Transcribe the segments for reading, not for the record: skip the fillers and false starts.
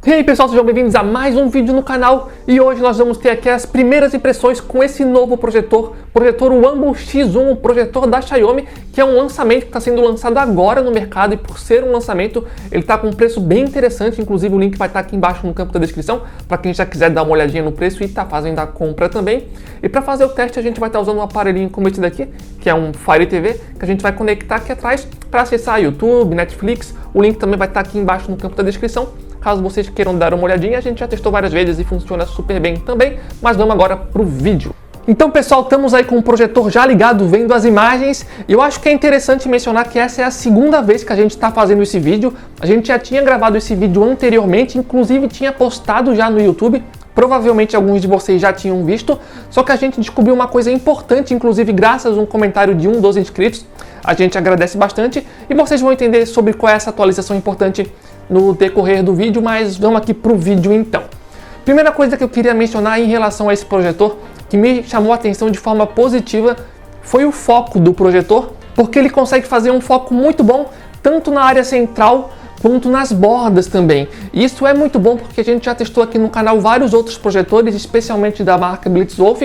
E aí pessoal, sejam bem-vindos a mais um vídeo no canal e hoje nós vamos ter aqui as primeiras impressões com esse novo projetor Wamble X1, o projetor da Xiaomi, que é um lançamento que está sendo lançado agora no mercado e por ser um lançamento ele está com um preço bem interessante, inclusive o link vai estar aqui embaixo no campo da descrição para quem já quiser dar uma olhadinha no preço e está fazendo a compra também. E para fazer o teste a gente vai estar usando um aparelhinho como esse daqui, que é um Fire TV, que a gente vai conectar aqui atrás para acessar YouTube, Netflix, o link também vai estar aqui embaixo no campo da descrição. Caso vocês queiram dar uma olhadinha, a gente já testou várias vezes e funciona super bem também, mas vamos agora pro vídeo. Então pessoal, estamos aí com o projetor já ligado, vendo as imagens, e eu acho que é interessante mencionar que essa é a segunda vez que a gente está fazendo esse vídeo. A gente já tinha gravado esse vídeo anteriormente, inclusive tinha postado já no YouTube, provavelmente alguns de vocês já tinham visto, só que a gente descobriu uma coisa importante, inclusive graças a um comentário de um dos inscritos, a gente agradece bastante, e vocês vão entender sobre qual é essa atualização importante no decorrer do vídeo, mas vamos aqui para o vídeo então. Primeira coisa que eu queria mencionar em relação a esse projetor, que me chamou a atenção de forma positiva, foi o foco do projetor, porque ele consegue fazer um foco muito bom, tanto na área central, quanto nas bordas também. E isso é muito bom porque a gente já testou aqui no canal vários outros projetores, especialmente da marca Blitzwolf,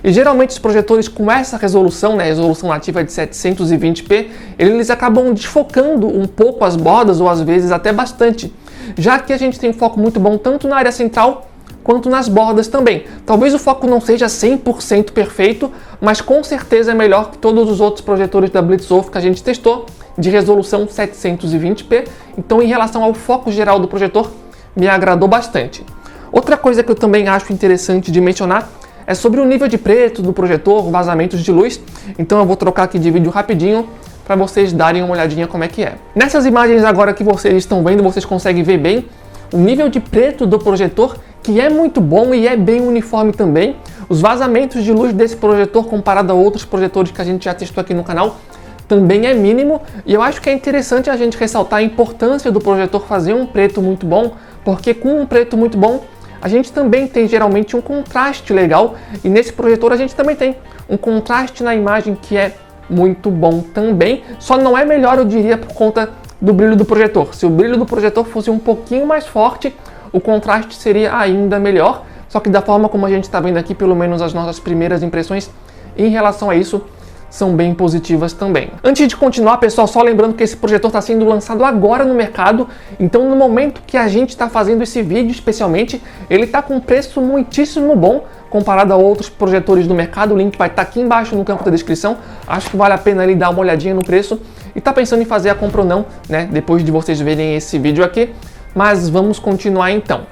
e geralmente os projetores com essa resolução, né, resolução nativa de 720p, eles acabam desfocando um pouco as bordas ou às vezes até bastante. Já que a gente tem um foco muito bom tanto na área central quanto nas bordas também. Talvez o foco não seja 100% perfeito, mas com certeza é melhor que todos os outros projetores da Blitzwolf que a gente testou, de resolução 720p. Então em relação ao foco geral do projetor, me agradou bastante. Outra coisa que eu também acho interessante de mencionar é sobre o nível de preto do projetor, vazamentos de luz. Então eu vou trocar aqui de vídeo rapidinho para vocês darem uma olhadinha como é que é. Nessas imagens agora que vocês estão vendo, vocês conseguem ver bem o nível de preto do projetor, que é muito bom e é bem uniforme também. Os vazamentos de luz desse projetor comparado a outros projetores que a gente já testou aqui no canal também é mínimo, e eu acho que é interessante a gente ressaltar a importância do projetor fazer um preto muito bom, porque com um preto muito bom a gente também tem geralmente um contraste legal, e nesse projetor a gente também tem um contraste na imagem que é muito bom também, só não é melhor, eu diria, por conta do brilho do projetor. Se o brilho do projetor fosse um pouquinho mais forte, o contraste seria ainda melhor, só que da forma como a gente está vendo aqui, pelo menos as nossas primeiras impressões em relação a isso são bem positivas também. Antes de continuar, pessoal, só lembrando que esse projetor está sendo lançado agora no mercado, então no momento que a gente está fazendo esse vídeo especialmente, ele está com um preço muitíssimo bom comparado a outros projetores do mercado. O link vai estar aqui embaixo no campo da descrição. Acho que vale a pena ele dar uma olhadinha no preço e tá pensando em fazer a compra ou não, né, depois de vocês verem esse vídeo aqui, mas vamos continuar então.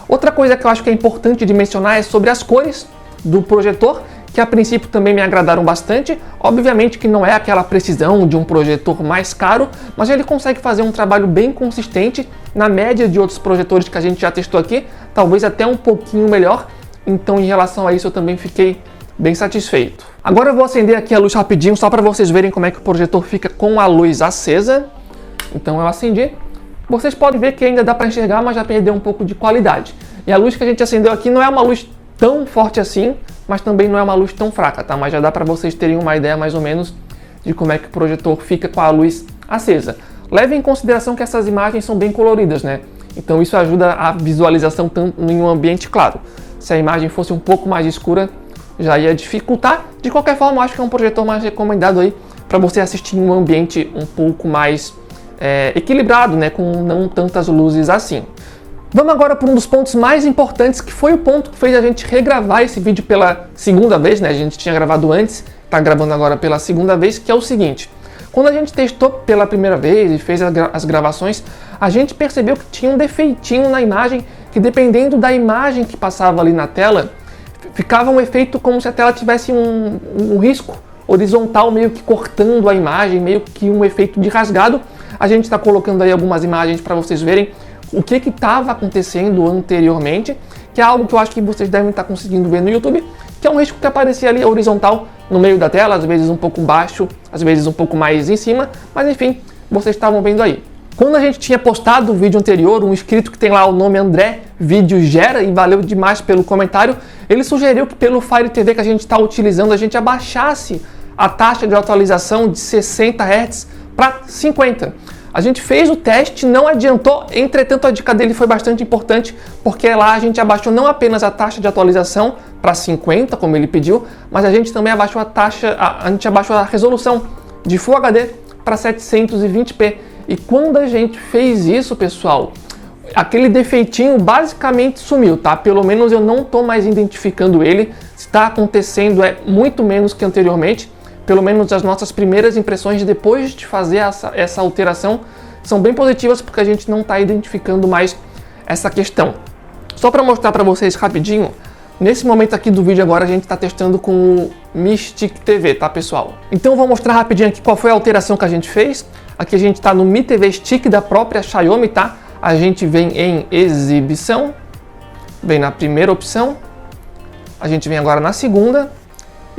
Outra coisa que eu acho que é importante de mencionar é sobre as cores do projetor, que a princípio também me agradaram bastante. Obviamente que não é aquela precisão de um projetor mais caro, mas ele consegue fazer um trabalho bem consistente, na média de outros projetores que a gente já testou aqui, talvez até um pouquinho melhor, então em relação a isso eu também fiquei bem satisfeito. Agora eu vou acender aqui a luz rapidinho, só para vocês verem como é que o projetor fica com a luz acesa. Então eu acendi. Vocês podem ver que ainda dá para enxergar, mas já perdeu um pouco de qualidade. E a luz que a gente acendeu aqui não é uma luz tão forte assim, mas também não é uma luz tão fraca, tá? Mas já dá para vocês terem uma ideia mais ou menos de como é que o projetor fica com a luz acesa. Leve em consideração que essas imagens são bem coloridas, né? Então isso ajuda a visualização tanto em um ambiente claro. Se a imagem fosse um pouco mais escura, já ia dificultar. De qualquer forma, eu acho que é um projetor mais recomendado aí para você assistir em um ambiente um pouco mais equilibrado, né? Com não tantas luzes assim. Vamos agora para um dos pontos mais importantes, que foi o ponto que fez a gente regravar esse vídeo pela segunda vez, né? A gente tinha gravado antes, está gravando agora pela segunda vez, que é o seguinte. Quando a gente testou pela primeira vez e fez as gravações, a gente percebeu que tinha um defeitinho na imagem, que dependendo da imagem que passava ali na tela, ficava um efeito como se a tela tivesse um risco horizontal, meio que cortando a imagem, meio que um efeito de rasgado. A gente está colocando aí algumas imagens para vocês verem o que estava acontecendo anteriormente, que é algo que eu acho que vocês devem estar conseguindo ver no YouTube, que é um risco que aparecia ali horizontal no meio da tela, às vezes um pouco baixo, às vezes um pouco mais em cima, mas enfim, vocês estavam vendo aí. Quando a gente tinha postado o vídeo anterior, um inscrito que tem lá o nome André Vídeo Gera, e valeu demais pelo comentário, ele sugeriu que pelo Fire TV que a gente está utilizando, a gente abaixasse a taxa de atualização de 60 Hz para 50. A gente fez o teste, não adiantou, entretanto a dica dele foi bastante importante, porque lá a gente abaixou não apenas a taxa de atualização para 50, como ele pediu, mas a gente também abaixou a gente abaixou a resolução de Full HD para 720p. E quando a gente fez isso, pessoal, aquele defeitinho basicamente sumiu, tá? Pelo menos eu não estou mais identificando ele. Se está acontecendo é muito menos que anteriormente. Pelo menos as nossas primeiras impressões depois de fazer essa alteração são bem positivas, porque a gente não está identificando mais essa questão. Só para mostrar para vocês rapidinho, nesse momento aqui do vídeo agora a gente está testando com o Mi Stick TV, tá, pessoal? Então eu vou mostrar rapidinho aqui qual foi a alteração que a gente fez. Aqui a gente está no Mi TV Stick da própria Xiaomi, tá? A gente vem em exibição, vem na primeira opção, a gente vem agora na segunda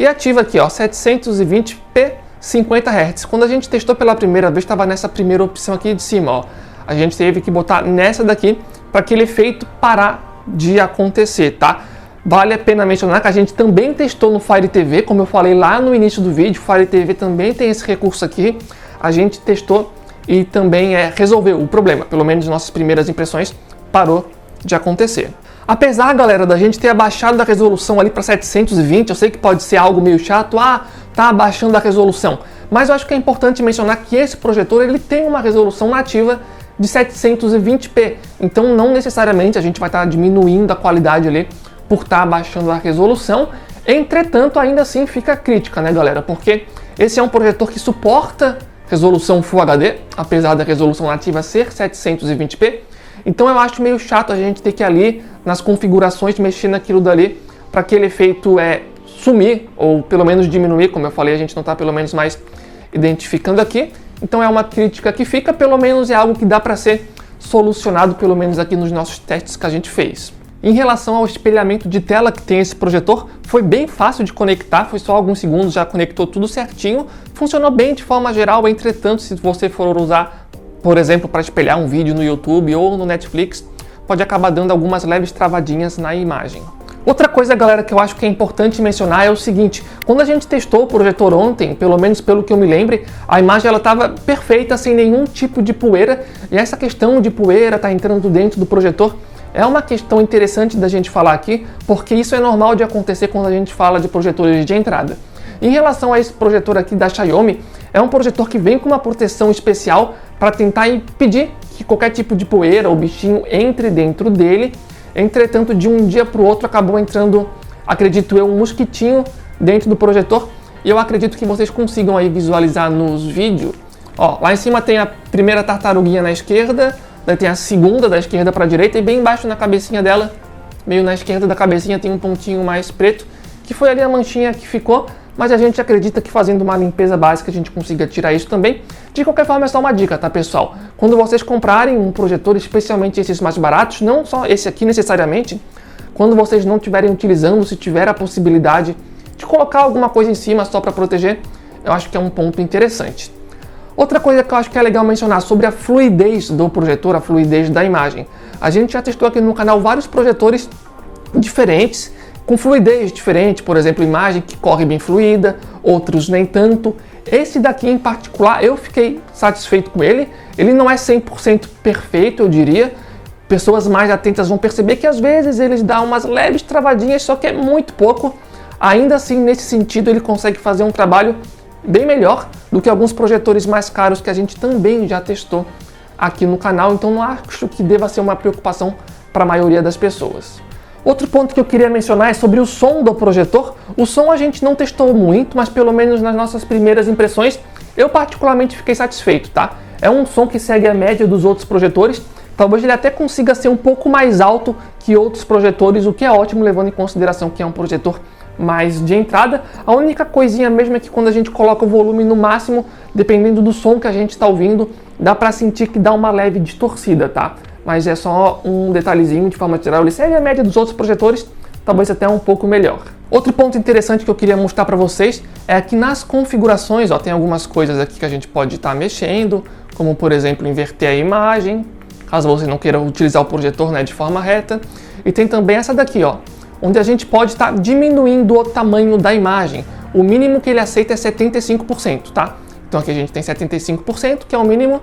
e ativa aqui, ó, 720p 50 Hz. Quando a gente testou pela primeira vez, estava nessa primeira opção aqui de cima, ó. A gente teve que botar nessa daqui para aquele efeito parar de acontecer, tá? Vale a pena mencionar que a gente também testou no Fire TV, como eu falei lá no início do vídeo, o Fire TV também tem esse recurso aqui. A gente testou e também resolveu o problema, pelo menos nossas primeiras impressões parou de acontecer. Apesar, galera, da gente ter abaixado a resolução ali para 720, eu sei que pode ser algo meio chato, tá abaixando a resolução, mas eu acho que é importante mencionar que esse projetor ele tem uma resolução nativa de 720p, então não necessariamente a gente vai estar diminuindo a qualidade ali por estar abaixando a resolução. Entretanto, ainda assim fica a crítica, né, galera, porque esse é um projetor que suporta resolução Full HD, apesar da resolução nativa ser 720p, então eu acho meio chato a gente ter que ir ali nas configurações mexer naquilo dali para aquele efeito sumir, ou pelo menos diminuir, como eu falei, a gente não está pelo menos mais identificando aqui, então é uma crítica que fica, pelo menos é algo que dá para ser solucionado, pelo menos aqui nos nossos testes que a gente fez. Em relação ao espelhamento de tela que tem esse projetor, foi bem fácil de conectar, foi só alguns segundos, já conectou tudo certinho, funcionou bem de forma geral. Entretanto, se você for usar, por exemplo, para espelhar um vídeo no YouTube ou no Netflix, pode acabar dando algumas leves travadinhas na imagem. Outra coisa, galera, que eu acho que é importante mencionar é o seguinte: quando a gente testou o projetor ontem, pelo menos pelo que eu me lembre, a imagem ela estava perfeita, sem nenhum tipo de poeira, e essa questão de poeira tá entrando dentro do projetor é uma questão interessante da gente falar aqui, porque isso é normal de acontecer quando a gente fala de projetores de entrada. Em relação a esse projetor aqui da Xiaomi, é um projetor que vem com uma proteção especial para tentar impedir que qualquer tipo de poeira ou bichinho entre dentro dele. Entretanto, de um dia para o outro acabou entrando, acredito eu, um mosquitinho dentro do projetor, e eu acredito que vocês consigam aí visualizar nos vídeos. Ó, lá em cima tem a primeira tartaruguinha na esquerda, daí tem a segunda da esquerda para a direita, e bem embaixo na cabecinha dela, meio na esquerda da cabecinha, tem um pontinho mais preto, que foi ali a manchinha que ficou, mas a gente acredita que fazendo uma limpeza básica a gente consiga tirar isso também. De qualquer forma, é só uma dica, tá, pessoal? Quando vocês comprarem um projetor, especialmente esses mais baratos, não só esse aqui necessariamente, quando vocês não estiverem utilizando, se tiver a possibilidade de colocar alguma coisa em cima só para proteger, eu acho que é um ponto interessante. Outra coisa que eu acho que é legal mencionar sobre a fluidez do projetor, a fluidez da imagem. A gente já testou aqui no canal vários projetores diferentes, com fluidez diferente, por exemplo, imagem que corre bem fluida, outros nem tanto. Esse daqui em particular, eu fiquei satisfeito com ele. Ele não é 100% perfeito, eu diria. Pessoas mais atentas vão perceber que às vezes eles dão umas leves travadinhas, só que é muito pouco. Ainda assim, nesse sentido, ele consegue fazer um trabalho bem melhor do que alguns projetores mais caros que a gente também já testou aqui no canal, então não acho que deva ser uma preocupação para a maioria das pessoas. Outro ponto que eu queria mencionar é sobre o som do projetor. O som a gente não testou muito, mas pelo menos nas nossas primeiras impressões, eu particularmente fiquei satisfeito, tá? É um som que segue a média dos outros projetores, talvez ele até consiga ser um pouco mais alto que outros projetores, o que é ótimo, levando em consideração que é um projetor mais de entrada. A única coisinha mesmo é que quando a gente coloca o volume no máximo, dependendo do som que a gente está ouvindo, dá para sentir que dá uma leve distorcida, tá? Mas é só um detalhezinho, de forma geral, ele segue a média dos outros projetores, talvez até um pouco melhor. Outro ponto interessante que eu queria mostrar para vocês é que nas configurações, ó, tem algumas coisas aqui que a gente pode estar mexendo, como por exemplo, inverter a imagem, caso você não queira utilizar o projetor, né, de forma reta. E tem também essa daqui, ó, onde a gente pode estar diminuindo o tamanho da imagem. O mínimo que ele aceita é 75%, tá? Então aqui a gente tem 75%, que é o mínimo,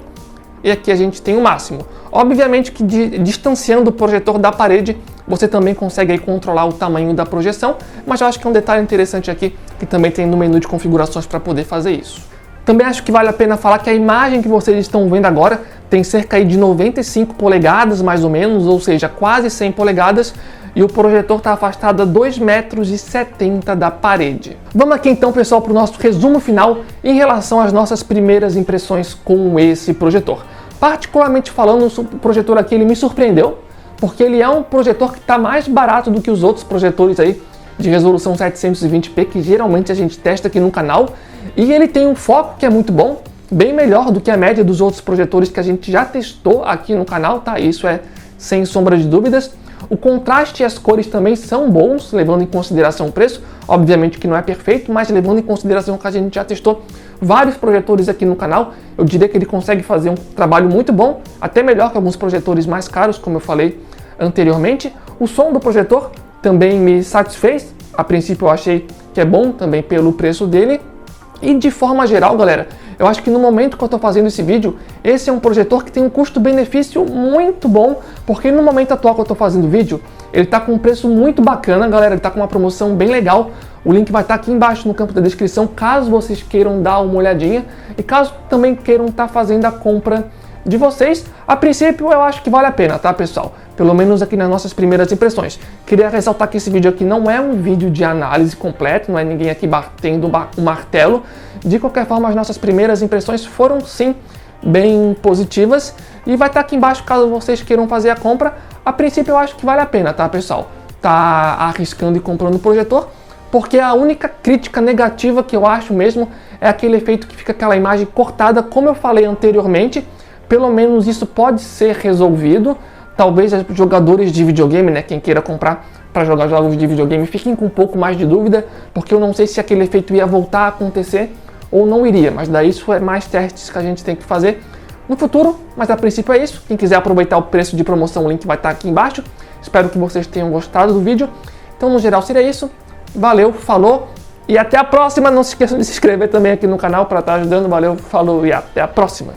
e aqui a gente tem o máximo. Obviamente que distanciando o projetor da parede, você também consegue aí controlar o tamanho da projeção, mas eu acho que é um detalhe interessante aqui, que também tem no menu de configurações para poder fazer isso. Também acho que vale a pena falar que a imagem que vocês estão vendo agora tem cerca aí de 95 polegadas, mais ou menos, ou seja, quase 100 polegadas, e o projetor está afastado a 2,70 metros da parede. Vamos aqui então, pessoal, para o nosso resumo final em relação às nossas primeiras impressões com esse projetor. Particularmente falando, o projetor aqui ele me surpreendeu, porque ele é um projetor que está mais barato do que os outros projetores aí de resolução 720p que geralmente a gente testa aqui no canal, e ele tem um foco que é muito bom, bem melhor do que a média dos outros projetores que a gente já testou aqui no canal, tá? Isso é sem sombra de dúvidas. O contraste e as cores também são bons, levando em consideração o preço. Obviamente que não é perfeito, mas levando em consideração que a gente já testou vários projetores aqui no canal, eu diria que ele consegue fazer um trabalho muito bom, até melhor que alguns projetores mais caros, como eu falei anteriormente. O som do projetor também me satisfez. A princípio eu achei que é bom também pelo preço dele. E de forma geral, galera, eu acho que no momento que eu estou fazendo esse vídeo, esse é um projetor que tem um custo-benefício muito bom, porque no momento atual que eu estou fazendo o vídeo, ele está com um preço muito bacana, galera, ele está com uma promoção bem legal. O link vai estar aqui embaixo no campo da descrição, caso vocês queiram dar uma olhadinha e caso também queiram estar fazendo a compra de vocês. A princípio eu acho que vale a pena, tá, pessoal? Pelo menos aqui nas nossas primeiras impressões. Queria ressaltar que esse vídeo aqui não é um vídeo de análise completo, não é ninguém aqui batendo um martelo. De qualquer forma, as nossas primeiras impressões foram sim bem positivas e vai estar aqui embaixo caso vocês queiram fazer a compra. A princípio eu acho que vale a pena, tá, pessoal? Tá arriscando e comprando o projetor, porque a única crítica negativa que eu acho mesmo é aquele efeito que fica aquela imagem cortada, como eu falei anteriormente. Pelo menos isso pode ser resolvido. Talvez os jogadores de videogame, né, quem queira comprar para jogar jogos de videogame, fiquem com um pouco mais de dúvida, porque eu não sei se aquele efeito ia voltar a acontecer ou não iria, mas daí isso é mais testes que a gente tem que fazer no futuro, mas a princípio é isso. Quem quiser aproveitar o preço de promoção, o link vai estar aqui embaixo. Espero que vocês tenham gostado do vídeo. Então, no geral, seria isso. Valeu, falou e até a próxima. Não se esqueçam de se inscrever também aqui no canal para estar ajudando. Valeu, falou e até a próxima.